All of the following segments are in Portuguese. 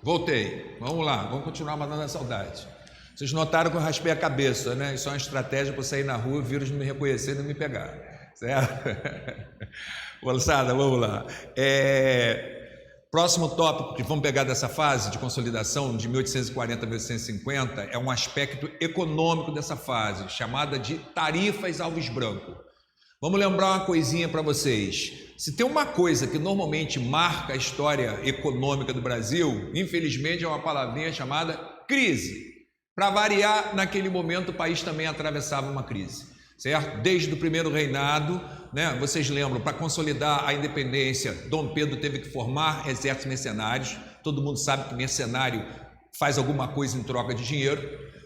Voltei. Vamos lá, vamos continuar matando a saudade. Vocês notaram que eu raspei a cabeça, né? Isso é uma estratégia para eu sair na rua, o vírus não me reconhecer e não me pegar. Certo? Moçada, vamos lá. Próximo tópico que vamos pegar dessa fase de consolidação de 1840 a 1850 é um aspecto econômico dessa fase, chamada de tarifas Alves Branco. Vamos lembrar uma coisinha para vocês. Se tem uma coisa que normalmente marca a história econômica do Brasil, infelizmente é uma palavrinha chamada crise. Para variar, naquele momento o país também atravessava uma crise, certo? Desde o primeiro reinado, né? Vocês lembram, para consolidar a independência, Dom Pedro teve que formar exércitos mercenários. Todo mundo sabe que mercenário faz alguma coisa em troca de dinheiro,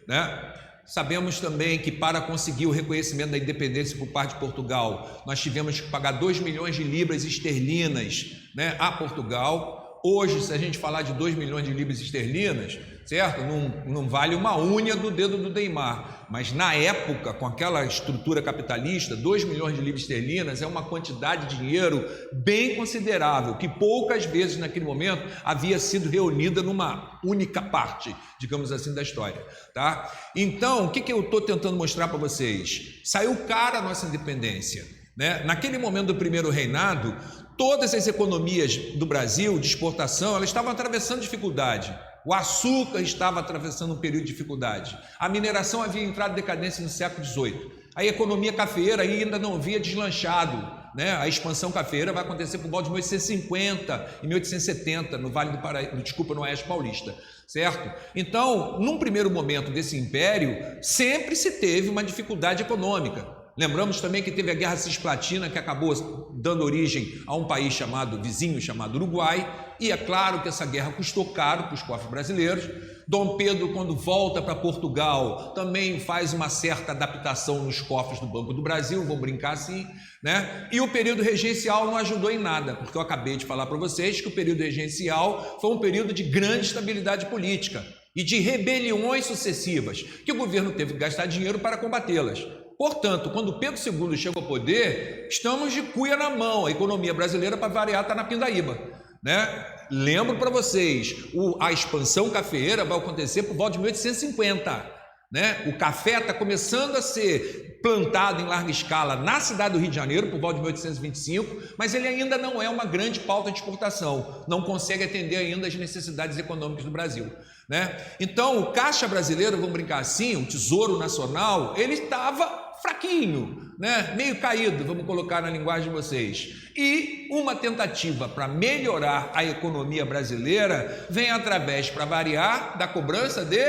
né? Sabemos também que para conseguir o reconhecimento da independência por parte de Portugal, nós tivemos que pagar 2 milhões de libras esterlinas, né, a Portugal. Hoje, se a gente falar de 2 milhões de libras esterlinas, certo? Não vale uma unha do dedo do Neymar. Mas na época, com aquela estrutura capitalista, 2 milhões de libras esterlinas é uma quantidade de dinheiro bem considerável, que poucas vezes naquele momento havia sido reunida numa única parte, digamos assim, da história. Tá? Então, o que eu estou tentando mostrar para vocês? Saiu cara a nossa independência, né? Naquele momento do primeiro reinado, todas as economias do Brasil de exportação, elas estavam atravessando dificuldade. O açúcar estava atravessando um período de dificuldade. A mineração havia entrado em decadência no século XVIII. A economia cafeeira ainda não havia deslanchado, né? A expansão cafeeira vai acontecer por volta de 1850 e 1870, no Vale do Paraíba, no Oeste Paulista, certo? Então, num primeiro momento desse império, sempre se teve uma dificuldade econômica. Lembramos também que teve a Guerra Cisplatina, que acabou dando origem a um país vizinho chamado Uruguai, e é claro que essa guerra custou caro para os cofres brasileiros. Dom Pedro, quando volta para Portugal, também faz uma certa adaptação nos cofres do Banco do Brasil, vamos brincar assim, né? E o período regencial não ajudou em nada, porque eu acabei de falar para vocês que o período regencial foi um período de grande estabilidade política e de rebeliões sucessivas, que o governo teve que gastar dinheiro para combatê-las. Portanto, quando Pedro II chegou ao poder, estamos de cuia na mão. A economia brasileira, para variar, está na pindaíba, né? Lembro para vocês, a expansão cafeeira vai acontecer por volta de 1850, né? O café está começando a ser plantado em larga escala na cidade do Rio de Janeiro por volta de 1825, mas ele ainda não é uma grande pauta de exportação, não consegue atender ainda as necessidades econômicas do Brasil, né? Então, o caixa brasileiro, vamos brincar assim, o Tesouro Nacional, ele estava fraquinho, né? Meio caído, vamos colocar na linguagem de vocês. E uma tentativa para melhorar a economia brasileira vem através, para variar, da cobrança de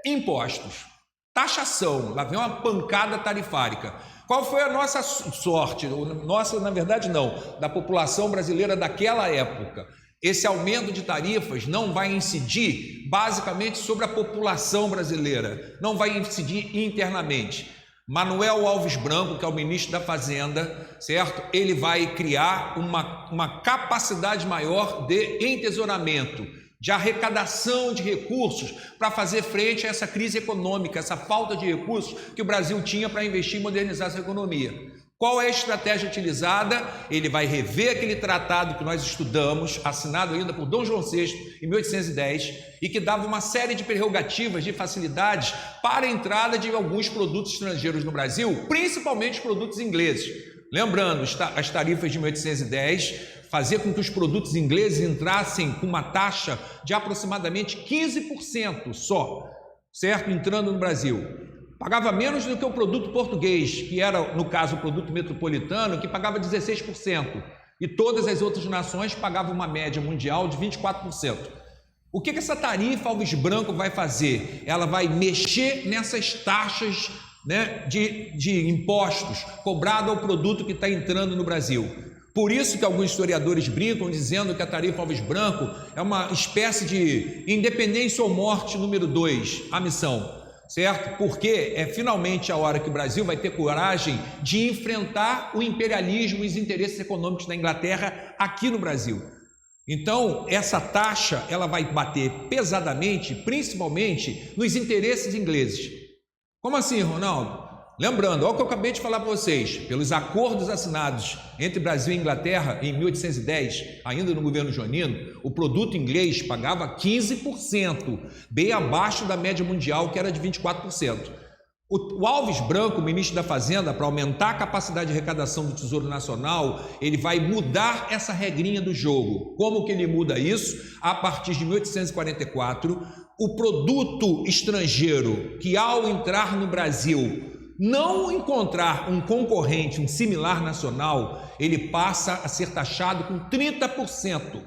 impostos. Taxação, lá vem uma pancada tarifárica. Qual foi a nossa sorte? Nossa, na verdade, não, da população brasileira daquela época. Esse aumento de tarifas não vai incidir basicamente sobre a população brasileira, não vai incidir internamente. Manuel Alves Branco, que é o ministro da Fazenda, certo? Ele vai criar uma capacidade maior de entesouramento, de arrecadação de recursos para fazer frente a essa crise econômica, essa falta de recursos que o Brasil tinha para investir e modernizar essa economia. Qual é a estratégia utilizada? Ele vai rever aquele tratado que nós estudamos, assinado ainda por Dom João VI em 1810, e que dava uma série de prerrogativas, de facilidades para a entrada de alguns produtos estrangeiros no Brasil, principalmente os produtos ingleses. Lembrando, as tarifas de 1810 faziam com que os produtos ingleses entrassem com uma taxa de aproximadamente 15% só, certo? Entrando no Brasil. Pagava menos do que o produto português, que era, no caso, o produto metropolitano, que pagava 16%. E todas as outras nações pagavam uma média mundial de 24%. O que essa tarifa Alves Branco vai fazer? Ela vai mexer nessas taxas, né, de impostos cobrado ao produto que está entrando no Brasil. Por isso que alguns historiadores brincam dizendo que a tarifa Alves Branco é uma espécie de independência ou morte número 2, a missão. Certo? Porque é finalmente a hora que o Brasil vai ter coragem de enfrentar o imperialismo e os interesses econômicos da Inglaterra aqui no Brasil. Então, essa taxa ela vai bater pesadamente, principalmente nos interesses ingleses. Como assim, Ronaldo? Lembrando, olha o que eu acabei de falar para vocês, pelos acordos assinados entre Brasil e Inglaterra em 1810, ainda no governo joanino, o produto inglês pagava 15%, bem abaixo da média mundial, que era de 24%. O Alves Branco, ministro da Fazenda, para aumentar a capacidade de arrecadação do Tesouro Nacional, ele vai mudar essa regrinha do jogo. Como que ele muda isso? A partir de 1844, o produto estrangeiro que, ao entrar no Brasil, não encontrar um concorrente, um similar nacional, ele passa a ser taxado com 30%,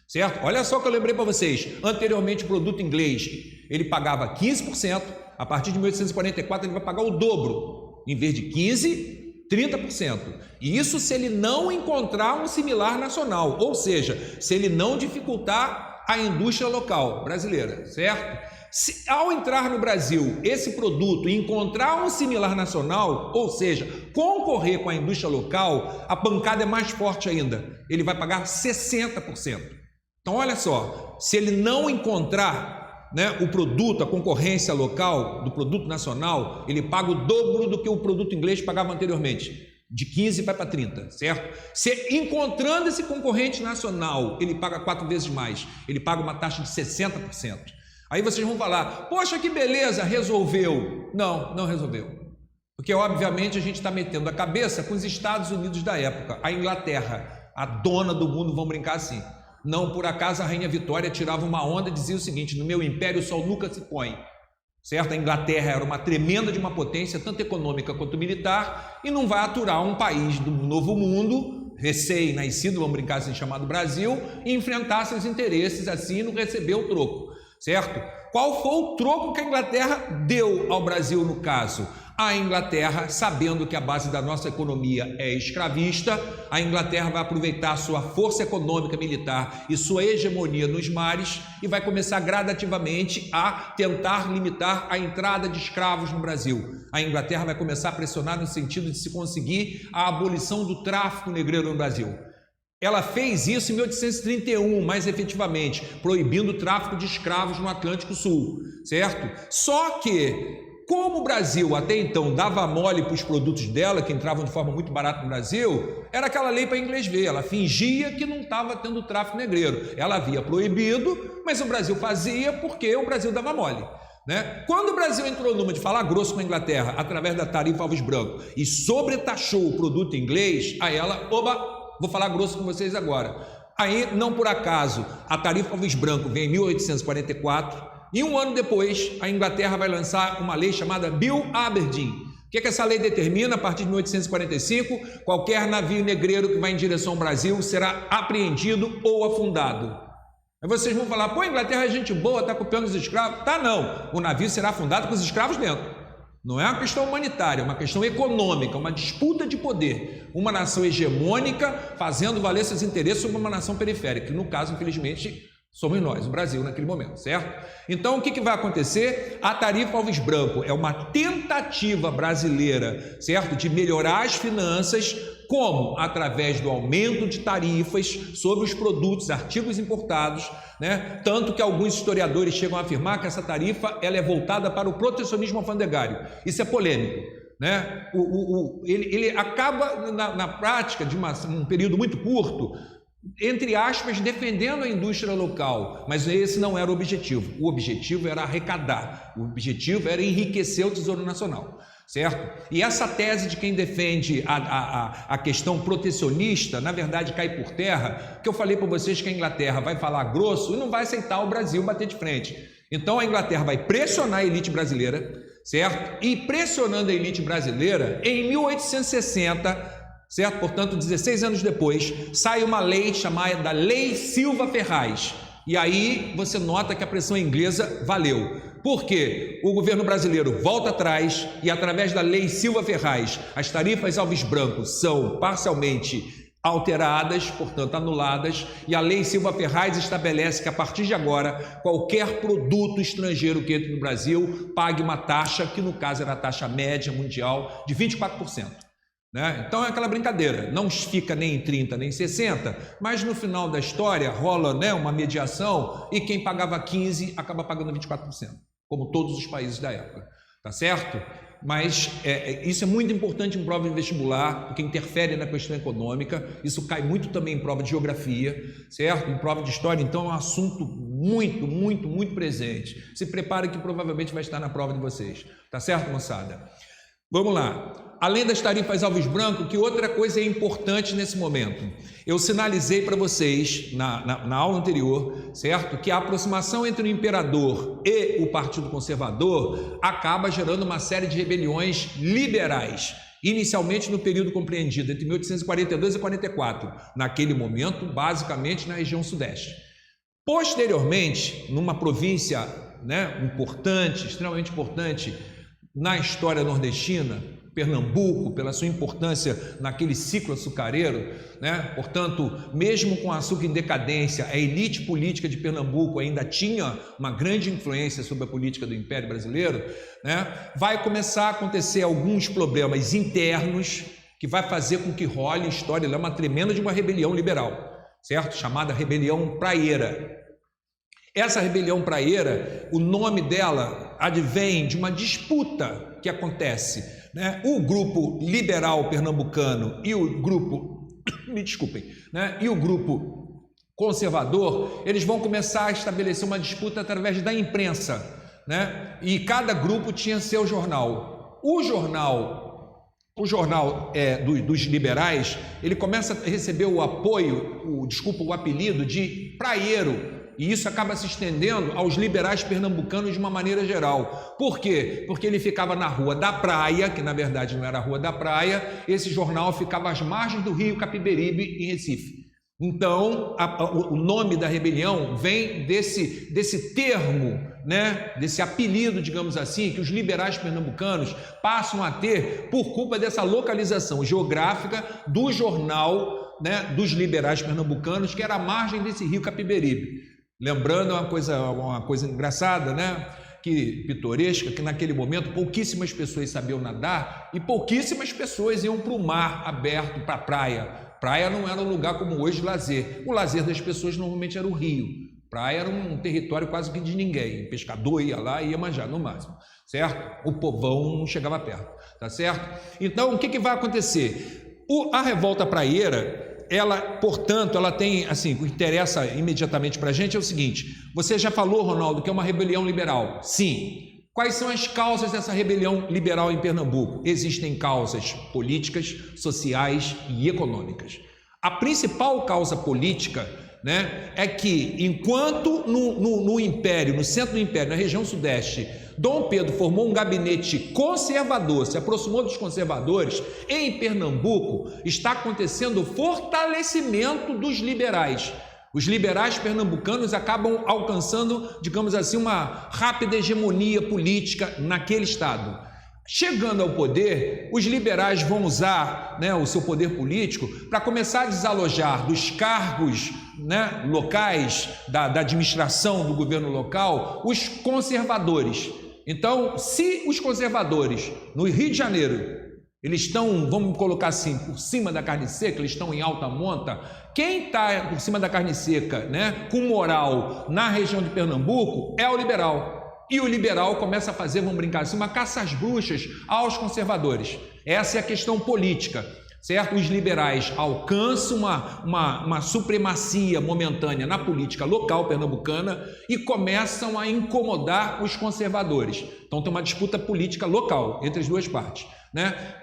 certo? Olha só o que eu lembrei para vocês. Anteriormente, o produto inglês, ele pagava 15%, a partir de 1844 ele vai pagar o dobro, em vez de 15%, 30%. E isso se ele não encontrar um similar nacional, ou seja, se ele não dificultar a indústria local brasileira, certo? Se ao entrar no Brasil esse produto e encontrar um similar nacional, ou seja, concorrer com a indústria local, a pancada é mais forte ainda. Ele vai pagar 60%. Então, olha só, se ele não encontrar, né, o produto, a concorrência local do produto nacional, ele paga o dobro do que o produto inglês pagava anteriormente. De 15 vai para 30, certo? Se encontrando esse concorrente nacional, ele paga 4 vezes mais. Ele paga uma taxa de 60%. Aí vocês vão falar, poxa, que beleza, resolveu. Não, não resolveu. Porque, obviamente, a gente está metendo a cabeça com os Estados Unidos da época. A Inglaterra, a dona do mundo, vamos brincar assim. Não por acaso a Rainha Vitória tirava uma onda e dizia o seguinte, no meu império o sol nunca se põe. Certo? A Inglaterra era uma tremenda de uma potência, tanto econômica quanto militar, e não vai aturar um país do novo mundo, recém-nascido, vamos brincar assim, chamado Brasil, e enfrentar seus interesses assim e não receber o troco. Certo? Qual foi o troco que a Inglaterra deu ao Brasil no caso? A Inglaterra, sabendo que a base da nossa economia é escravista, a Inglaterra vai aproveitar sua força econômica, militar e sua hegemonia nos mares e vai começar gradativamente a tentar limitar a entrada de escravos no Brasil. A Inglaterra vai começar a pressionar no sentido de se conseguir a abolição do tráfico negreiro no Brasil. Ela fez isso em 1831, mais efetivamente, proibindo o tráfico de escravos no Atlântico Sul, certo? Só que, como o Brasil até então dava mole para os produtos dela, que entravam de forma muito barata no Brasil, era aquela lei para inglês ver, ela fingia que não estava tendo tráfico negreiro. Ela havia proibido, mas o Brasil fazia porque o Brasil dava mole. Né? Quando o Brasil entrou numa de falar grosso com a Inglaterra, através da tarifa Alves Branco, e sobretaxou o produto inglês, aí ela, oba, vou falar grosso com vocês agora. Aí, não por acaso, a tarifa Alves Branco vem em 1844 e um ano depois a Inglaterra vai lançar uma lei chamada Bill Aberdeen. O que essa lei determina? A partir de 1845, qualquer navio negreiro que vai em direção ao Brasil será apreendido ou afundado. Aí vocês vão falar, pô, a Inglaterra é gente boa, está copiando os escravos. Tá não, o navio será afundado com os escravos dentro. Não é uma questão humanitária, é uma questão econômica, uma disputa de poder. Uma nação hegemônica fazendo valer seus interesses sobre uma nação periférica, que no caso, infelizmente, somos nós, o Brasil, naquele momento, certo? Então, o que vai acontecer? A tarifa Alves Branco é uma tentativa brasileira, certo? De melhorar as finanças, como? Através do aumento de tarifas sobre os produtos, artigos importados, né? Tanto que alguns historiadores chegam a afirmar que essa tarifa ela é voltada para o protecionismo alfandegário. Isso é polêmico, né? Ele acaba, na prática, de um período muito curto, entre aspas, defendendo a indústria local, mas esse não era o objetivo. O objetivo era arrecadar, o objetivo era enriquecer o Tesouro Nacional, certo? E essa tese de quem defende a questão protecionista, na verdade, cai por terra, que eu falei para vocês que a Inglaterra vai falar grosso e não vai aceitar o Brasil bater de frente. Então a Inglaterra vai pressionar a elite brasileira, certo? E pressionando a elite brasileira, em 1860, certo? Portanto, 16 anos depois, sai uma lei chamada Lei Silva Ferraz. E aí você nota que a pressão inglesa valeu. Por quê? O governo brasileiro volta atrás e, através da Lei Silva Ferraz, as tarifas Alves Branco são parcialmente alteradas, portanto anuladas, e a Lei Silva Ferraz estabelece que, a partir de agora, qualquer produto estrangeiro que entre no Brasil pague uma taxa, que no caso era a taxa média mundial, de 24%. Né? Então é aquela brincadeira, não fica nem em 30 nem em 60, mas no final da história rola, né, uma mediação e quem pagava 15 acaba pagando 24%, como todos os países da época, tá certo? Mas isso é muito importante em prova de vestibular, porque interfere na questão econômica. Isso cai muito também em prova de geografia, certo? Em prova de história, então é um assunto muito, muito, muito presente. Se prepare que provavelmente vai estar na prova de vocês. Tá certo, moçada? Vamos lá. Além das tarifas alvos brancos, que outra coisa é importante nesse momento? Eu sinalizei para vocês na aula anterior, certo? Que a aproximação entre o imperador e o Partido Conservador acaba gerando uma série de rebeliões liberais, inicialmente no período compreendido entre 1842 e 44, naquele momento, basicamente na região sudeste. Posteriormente, numa província, importante, extremamente importante na história nordestina, Pernambuco, pela sua importância naquele ciclo açucareiro, portanto, mesmo com o açúcar em decadência, a elite política de Pernambuco ainda tinha uma grande influência sobre a política do Império Brasileiro, vai começar a acontecer alguns problemas internos que vai fazer com que role a história, ela é uma tremenda de uma rebelião liberal, certo? Chamada Rebelião Praieira. Essa rebelião praieira, o nome dela advém de uma disputa que acontece, o grupo liberal pernambucano e o grupo, e o grupo conservador, eles vão começar a estabelecer uma disputa através da imprensa, e cada grupo tinha seu jornal. O jornal dos liberais, ele começa a receber o apoio, o apelido de praieiro, e isso acaba se estendendo aos liberais pernambucanos de uma maneira geral. Por quê? Porque ele ficava na Rua da Praia, que na verdade não era a Rua da Praia, esse jornal ficava às margens do rio Capiberibe, em Recife. Então, o nome da rebelião vem desse termo, desse apelido, digamos assim, que os liberais pernambucanos passam a ter por culpa dessa localização geográfica do jornal, dos liberais pernambucanos, que era a margem desse rio Capiberibe. Lembrando uma coisa engraçada, que pitoresca, que naquele momento pouquíssimas pessoas sabiam nadar e pouquíssimas pessoas iam para o mar aberto, para a praia. Praia não era um lugar como hoje de lazer. O lazer das pessoas normalmente era o rio. Praia era um território quase que de ninguém. O pescador ia lá e ia manjar no máximo, certo? O povão não chegava perto, tá certo? Então, o que vai acontecer? A revolta praieira, portanto, ela tem, assim, o que interessa imediatamente para a gente é o seguinte: você já falou, Ronaldo, que é uma rebelião liberal. Sim. Quais são as causas dessa rebelião liberal em Pernambuco? Existem causas políticas, sociais e econômicas. A principal causa política, é que enquanto no Império, no centro do Império, na região sudeste, Dom Pedro formou um gabinete conservador, se aproximou dos conservadores, em Pernambuco está acontecendo o fortalecimento dos liberais. Os liberais pernambucanos acabam alcançando, digamos assim, uma rápida hegemonia política naquele estado. Chegando ao poder, os liberais vão usar o seu poder político para começar a desalojar dos cargos locais, da administração do governo local, os conservadores. Então, se os conservadores no Rio de Janeiro, eles estão, vamos colocar assim, por cima da carne seca, eles estão em alta monta, quem está por cima da carne seca, com moral na região de Pernambuco é o liberal. E o liberal começa a fazer, vamos brincar assim, uma caça às bruxas aos conservadores. Essa é a questão política, certo? Os liberais alcançam uma supremacia momentânea na política local pernambucana e começam a incomodar os conservadores. Então tem uma disputa política local entre as duas partes.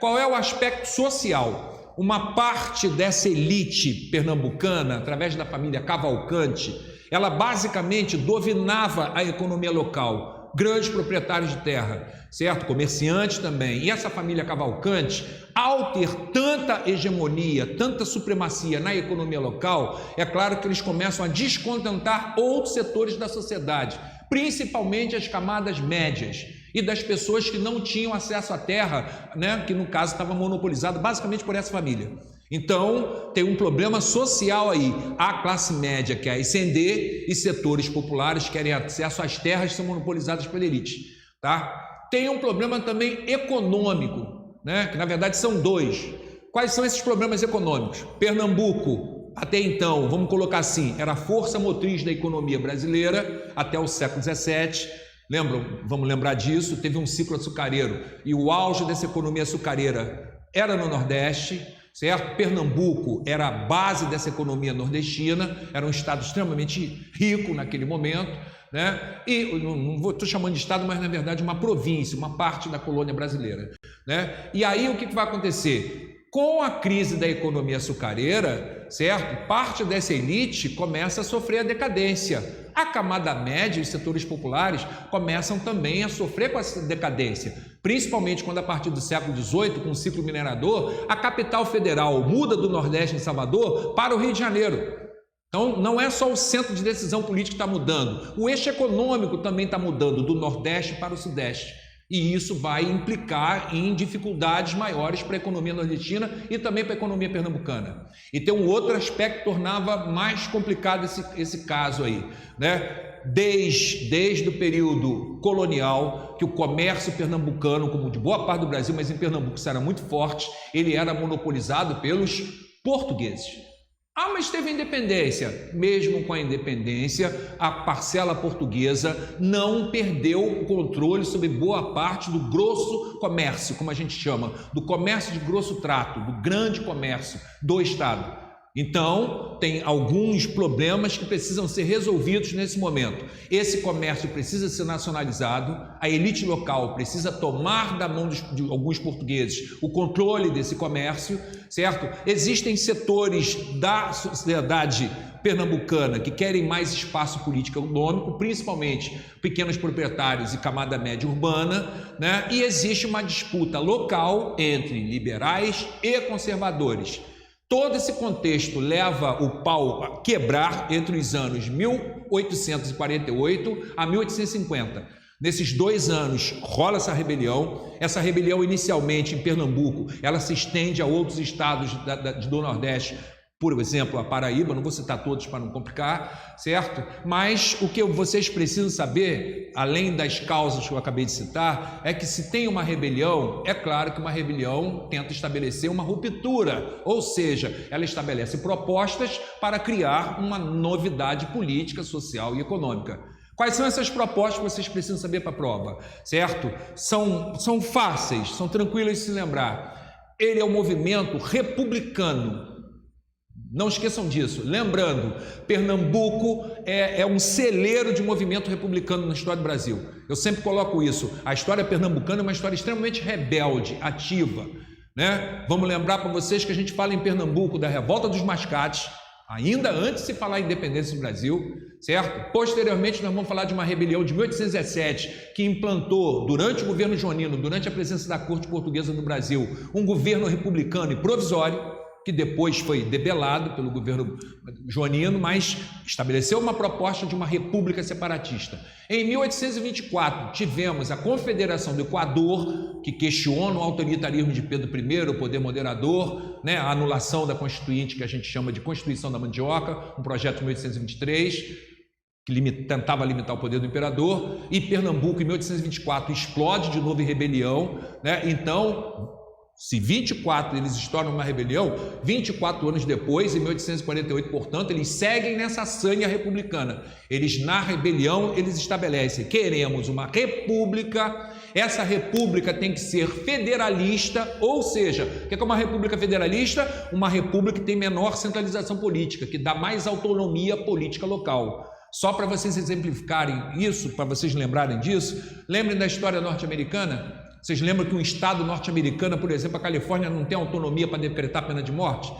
Qual é o aspecto social? Uma parte dessa elite pernambucana, através da família Cavalcante, ela basicamente dominava a economia local, grandes proprietários de terra, certo? Comerciantes também. E essa família Cavalcante, ao ter tanta hegemonia, tanta supremacia na economia local, é claro que eles começam a descontentar outros setores da sociedade, principalmente as camadas médias e das pessoas que não tinham acesso à terra, que no caso estava monopolizada basicamente por essa família. Então, tem um problema social aí. A classe média quer ascender e setores populares querem acesso às terras que são monopolizadas pela elite, tá? Tem um problema também econômico, que na verdade são dois. Quais são esses problemas econômicos? Pernambuco, até então, vamos colocar assim, era a força motriz da economia brasileira até o século XVII. Lembram? Vamos lembrar disso, teve um ciclo açucareiro e o auge dessa economia açucareira era no Nordeste, certo? Pernambuco era a base dessa economia nordestina, era um estado extremamente rico naquele momento, né? E não estou chamando de estado, mas na verdade uma província, uma parte da colônia brasileira, né? E aí o que vai acontecer? Com a crise da economia açucareira, certo? Parte dessa elite começa a sofrer a decadência. A camada média e os setores populares começam também a sofrer com essa decadência, principalmente quando a partir do século XVIII, com o ciclo minerador, a capital federal muda do Nordeste, em Salvador, para o Rio de Janeiro. Então, não é só o centro de decisão política que está mudando, o eixo econômico também está mudando do Nordeste para o Sudeste. E isso vai implicar em dificuldades maiores para a economia nordestina e também para a economia pernambucana. E tem um outro aspecto que tornava mais complicado esse caso aí, né? Desde o período colonial, que o comércio pernambucano, como de boa parte do Brasil, mas em Pernambuco isso era muito forte, ele era monopolizado pelos portugueses. Ah, mas teve independência. Mesmo com a independência, a parcela portuguesa não perdeu o controle sobre boa parte do grosso comércio, como a gente chama, do comércio de grosso trato, do grande comércio do Estado. Então, tem alguns problemas que precisam ser resolvidos nesse momento. Esse comércio precisa ser nacionalizado, a elite local precisa tomar da mão de alguns portugueses o controle desse comércio, certo? Existem setores da sociedade pernambucana que querem mais espaço político econômico, principalmente pequenos proprietários e camada média urbana, né? E existe uma disputa local entre liberais e conservadores. Todo esse contexto leva o pau a quebrar entre os anos 1848 a 1850. Nesses 2 anos rola essa rebelião inicialmente em Pernambuco, ela se estende a outros estados do Nordeste, por exemplo, a Paraíba, não vou citar todos para não complicar, certo? Mas o que vocês precisam saber, além das causas que eu acabei de citar, é que se tem uma rebelião, é claro que uma rebelião tenta estabelecer uma ruptura, ou seja, ela estabelece propostas para criar uma novidade política, social e econômica. Quais são essas propostas que vocês precisam saber para a prova, certo? São fáceis, são tranquilas de se lembrar. Ele é um movimento republicano. Não esqueçam disso. Lembrando, Pernambuco é um celeiro de movimento republicano na história do Brasil. Eu sempre coloco isso. A história pernambucana é uma história extremamente rebelde, ativa, né? Vamos lembrar para vocês que a gente fala em Pernambuco da Revolta dos Mascates, ainda antes de se falar em independência do Brasil, certo? Posteriormente, nós vamos falar de uma rebelião de 1817, que implantou, durante o governo joanino, durante a presença da corte portuguesa no Brasil, um governo republicano e provisório, que depois foi debelado pelo governo joanino, mas estabeleceu uma proposta de uma república separatista. Em 1824, tivemos a Confederação do Equador, que questiona o autoritarismo de Pedro I, o poder moderador, né, a anulação da Constituinte, que a gente chama de Constituição da Mandioca, um projeto de 1823, que tentava limitar o poder do imperador, e Pernambuco, em 1824, explode de novo em rebelião, né? Então, se 24 eles estouram uma rebelião, 24 anos depois, em 1848, portanto, eles seguem nessa sanha republicana. Eles, na rebelião, eles estabelecem: queremos uma república, essa república tem que ser federalista, ou seja, o que é uma república federalista? Uma república que tem menor centralização política, que dá mais autonomia política local. Só para vocês exemplificarem isso, para vocês lembrarem disso, lembrem da história norte-americana. Vocês lembram que um estado norte-americano, por exemplo, a Califórnia, não tem autonomia para decretar pena de morte?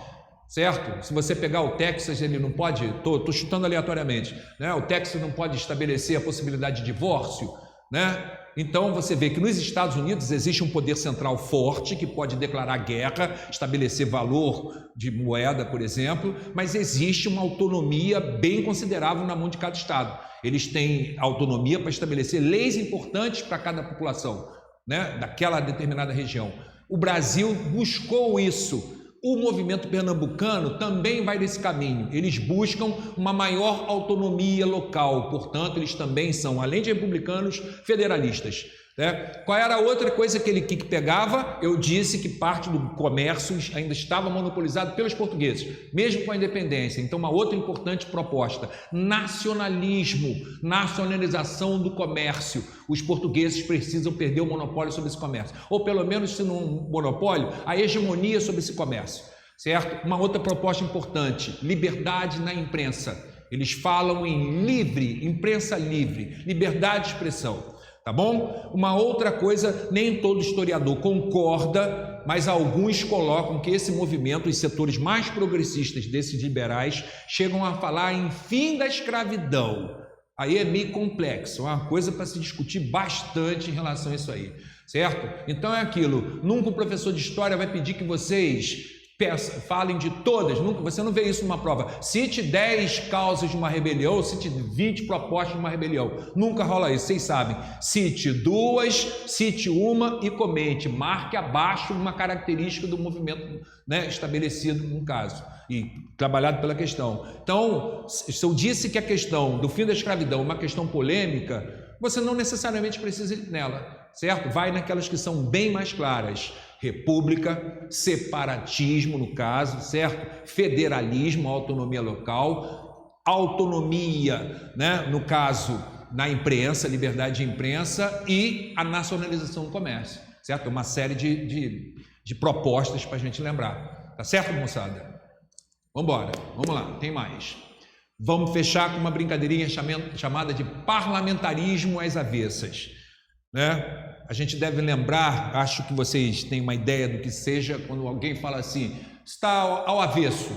Certo? Se você pegar o Texas, ele não pode, estou chutando aleatoriamente, né? O Texas não pode estabelecer a possibilidade de divórcio, né? Então você vê que nos Estados Unidos existe um poder central forte que pode declarar guerra, estabelecer valor de moeda, por exemplo, mas existe uma autonomia bem considerável na mão de cada estado. Eles têm autonomia para estabelecer leis importantes para cada população, né, daquela determinada região. O Brasil buscou isso. O movimento pernambucano também vai nesse caminho. Eles buscam uma maior autonomia local, portanto, eles também são, além de republicanos, federalistas. né? Qual era a outra coisa que ele pegava? Eu disse que parte do comércio ainda estava monopolizado pelos portugueses, mesmo com a independência. Então, uma outra importante proposta: nacionalismo, nacionalização do comércio. Os portugueses precisam perder o monopólio sobre esse comércio, ou pelo menos, se não um monopólio, a hegemonia sobre esse comércio, certo? Uma outra proposta importante: liberdade na imprensa. Eles falam em imprensa livre, liberdade de expressão. Tá bom? Uma outra coisa, nem todo historiador concorda, mas alguns colocam que esse movimento, os setores mais progressistas desses liberais, chegam a falar em fim da escravidão. Aí é meio complexo, é uma coisa para se discutir bastante em relação a isso aí, certo? Então é aquilo, nunca o professor de história vai pedir que vocês falem de todas, nunca, você não vê isso numa prova. Cite 10 causas de uma rebelião, cite 20 propostas de uma rebelião. Nunca rola isso, vocês sabem. Cite 2, cite uma e comente. Marque abaixo uma característica do movimento, né, estabelecido no caso e trabalhado pela questão. Então, se eu disse que a questão do fim da escravidão é uma questão polêmica, você não necessariamente precisa ir nela, certo? Vai naquelas que são bem mais claras. República, separatismo no caso, certo? Federalismo, autonomia local, autonomia, né? No caso, na imprensa, liberdade de imprensa e a nacionalização do comércio, certo? Uma série de propostas para a gente lembrar, tá certo, moçada? Vamos embora, vamos lá, tem mais. Vamos fechar com uma brincadeirinha chamada de parlamentarismo às avessas, né? A gente deve lembrar, acho que vocês têm uma ideia do que seja quando alguém fala assim, está ao avesso,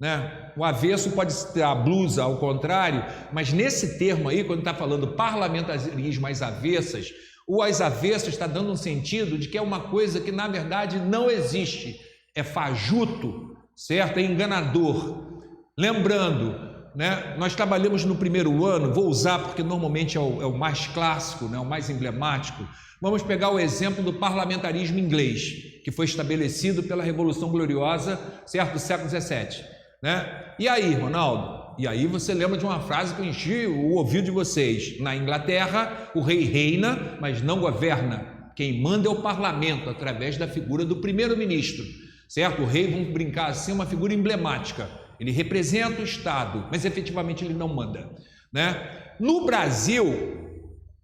né? O avesso pode ser a blusa ao contrário, mas nesse termo aí, quando está falando parlamentarismo às avessas, o às avessas está dando um sentido de que é uma coisa que na verdade não existe, é fajuto, certo? É enganador. Lembrando, né, nós trabalhamos no primeiro ano, vou usar porque normalmente é o mais clássico, né, o mais emblemático. Vamos pegar o exemplo do parlamentarismo inglês, que foi estabelecido pela Revolução Gloriosa, certo, do século XVII, né? E aí, Ronaldo? E aí você lembra de uma frase que eu enchi o ouvido de vocês. Na Inglaterra, o rei reina, mas não governa. Quem manda é o parlamento, através da figura do primeiro-ministro, certo? O rei, vamos brincar assim, é uma figura emblemática. Ele representa o Estado, mas efetivamente ele não manda, né? No Brasil,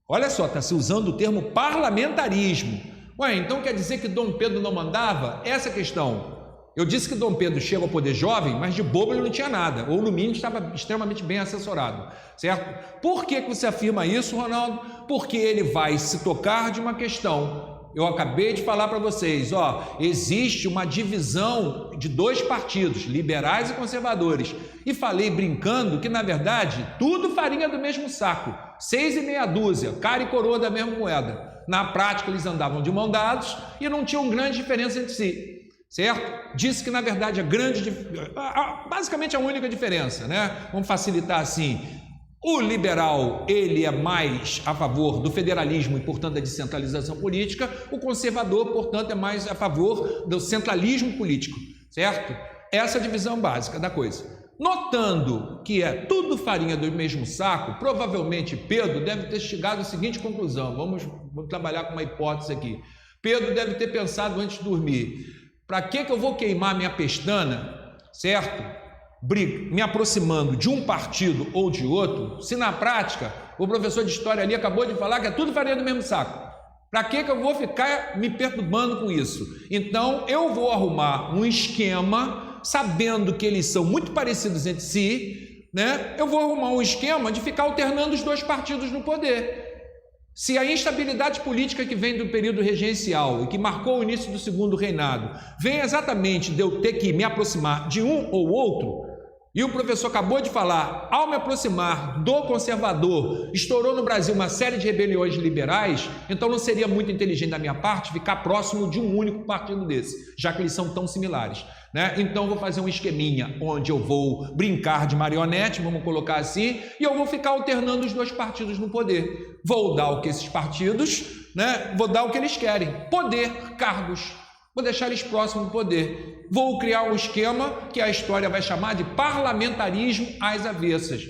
olha só, está se usando o termo parlamentarismo. Ué, então quer dizer que Dom Pedro não mandava? Essa é a questão. Eu disse que Dom Pedro chega ao poder jovem, mas de bobo ele não tinha nada, ou no mínimo estava extremamente bem assessorado, certo? Por que você afirma isso, Ronaldo? Porque ele vai se tocar de uma questão. Eu acabei de falar para vocês, ó, existe uma divisão de 2 partidos, liberais e conservadores, e falei brincando que, na verdade, tudo farinha do mesmo saco, 6 e meia dúzia, cara e coroa da mesma moeda. Na prática, eles andavam de mão dados e não tinham grande diferença entre si, certo? Disse que, na verdade, basicamente a única diferença, né? Vamos facilitar assim. O liberal, ele é mais a favor do federalismo e, portanto, da descentralização política. O conservador, portanto, é mais a favor do centralismo político, certo? Essa é a divisão básica da coisa. Notando que é tudo farinha do mesmo saco, provavelmente Pedro deve ter chegado à seguinte conclusão. Vamos trabalhar com uma hipótese aqui. Pedro deve ter pensado antes de dormir, para que eu vou queimar minha pestana, certo? Me aproximando de um partido ou de outro, se na prática o professor de história ali acabou de falar que é tudo farinha do mesmo saco. Para que eu vou ficar me perturbando com isso? Então eu vou arrumar um esquema, sabendo que eles são muito parecidos entre si, né? Eu vou arrumar um esquema de ficar alternando os 2 partidos no poder. Se a instabilidade política que vem do período regencial e que marcou o início do segundo reinado vem exatamente de eu ter que me aproximar de um ou outro, e o professor acabou de falar, ao me aproximar do conservador, estourou no Brasil uma série de rebeliões liberais, então não seria muito inteligente da minha parte ficar próximo de um único partido desse, já que eles são tão similares, né? Então eu vou fazer um esqueminha onde eu vou brincar de marionete, vamos colocar assim, e eu vou ficar alternando os 2 partidos no poder. Vou dar o que esses partidos, né? Vou dar o que eles querem, poder, cargos. Vou deixar eles próximos do poder. Vou criar um esquema que a história vai chamar de parlamentarismo às avessas.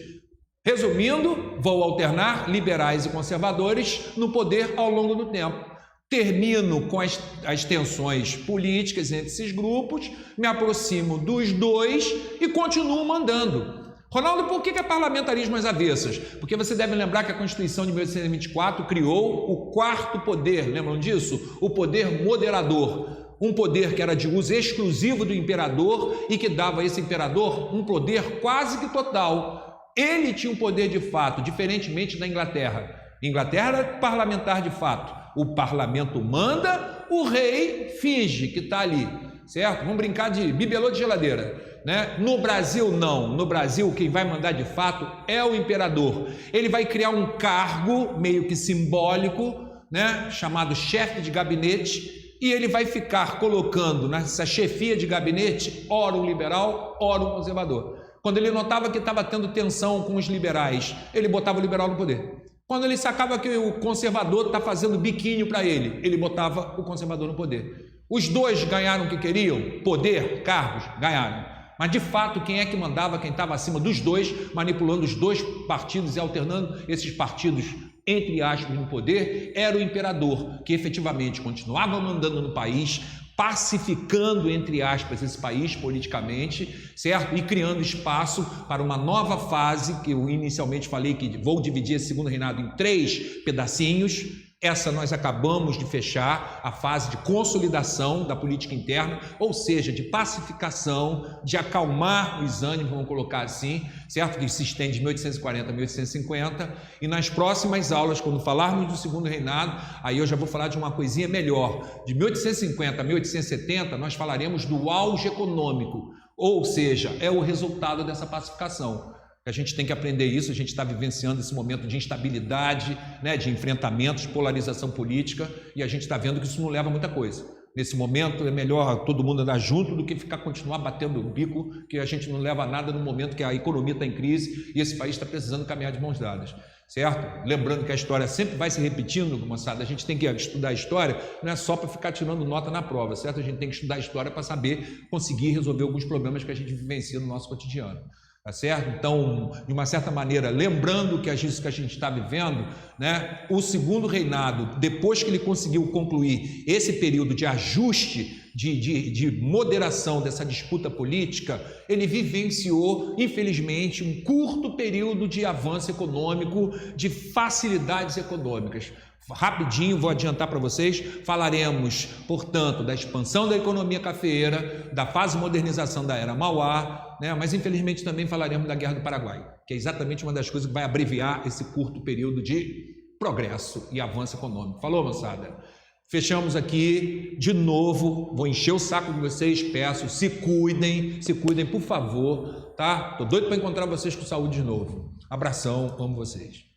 Resumindo, vou alternar liberais e conservadores no poder ao longo do tempo. Termino com as tensões políticas entre esses grupos, me aproximo dos dois e continuo mandando. Ronaldo, por que é parlamentarismo às avessas? Porque você deve lembrar que a Constituição de 1824 criou o quarto poder, lembram disso? O poder moderador. Um poder que era de uso exclusivo do imperador e que dava a esse imperador um poder quase que total. Ele tinha um poder de fato, diferentemente da Inglaterra. Inglaterra era parlamentar de fato. O parlamento manda, o rei finge que está ali, certo? Vamos brincar de bibelô de geladeira, né? No Brasil, não. No Brasil, quem vai mandar de fato é o imperador. Ele vai criar um cargo meio que simbólico, né? Chamado chefe de gabinete, e ele vai ficar colocando nessa chefia de gabinete, ora um liberal, ora um conservador. Quando ele notava que estava tendo tensão com os liberais, ele botava o liberal no poder. Quando ele sacava que o conservador está fazendo biquinho para ele botava o conservador no poder. Os dois ganharam o que queriam, poder, cargos, ganharam. Mas de fato, quem é que mandava, quem estava acima dos dois, manipulando os dois partidos e alternando esses partidos, entre aspas, no poder, era o imperador, que efetivamente continuava mandando no país, pacificando, entre aspas, esse país politicamente, certo? E criando espaço para uma nova fase, que eu inicialmente falei que vou dividir esse segundo reinado em 3 pedacinhos. Essa nós acabamos de fechar, a fase de consolidação da política interna, ou seja, de pacificação, de acalmar os ânimos, vamos colocar assim, certo? Que se estende de 1840 a 1850, e nas próximas aulas, quando falarmos do segundo reinado, aí eu já vou falar de uma coisinha melhor. De 1850 a 1870, nós falaremos do auge econômico, ou seja, é o resultado dessa pacificação. A gente tem que aprender isso, a gente está vivenciando esse momento de instabilidade, né, de enfrentamentos, polarização política, e a gente está vendo que isso não leva a muita coisa. Nesse momento é melhor todo mundo andar junto do que continuar batendo o bico, que a gente não leva a nada no momento que a economia está em crise e esse país está precisando caminhar de mãos dadas, certo? Lembrando que a história sempre vai se repetindo, moçada, a gente tem que estudar a história, não é só para ficar tirando nota na prova, certo? A gente tem que estudar a história para saber conseguir resolver alguns problemas que a gente vivencia no nosso cotidiano. Tá certo? Então, de uma certa maneira, lembrando que isso que a gente está vivendo, né, o segundo reinado, depois que ele conseguiu concluir esse período de ajuste, de moderação dessa disputa política, ele vivenciou, infelizmente, um curto período de avanço econômico, de facilidades econômicas. Rapidinho, vou adiantar para vocês, falaremos, portanto, da expansão da economia cafeeira, da fase de modernização da era Mauá, né? Mas infelizmente também falaremos da Guerra do Paraguai, que é exatamente uma das coisas que vai abreviar esse curto período de progresso e avanço econômico. Falou, moçada? Fechamos aqui, de novo, vou encher o saco de vocês, peço, se cuidem, por favor, tá? Tô doido para encontrar vocês com saúde de novo. Abração, amo vocês.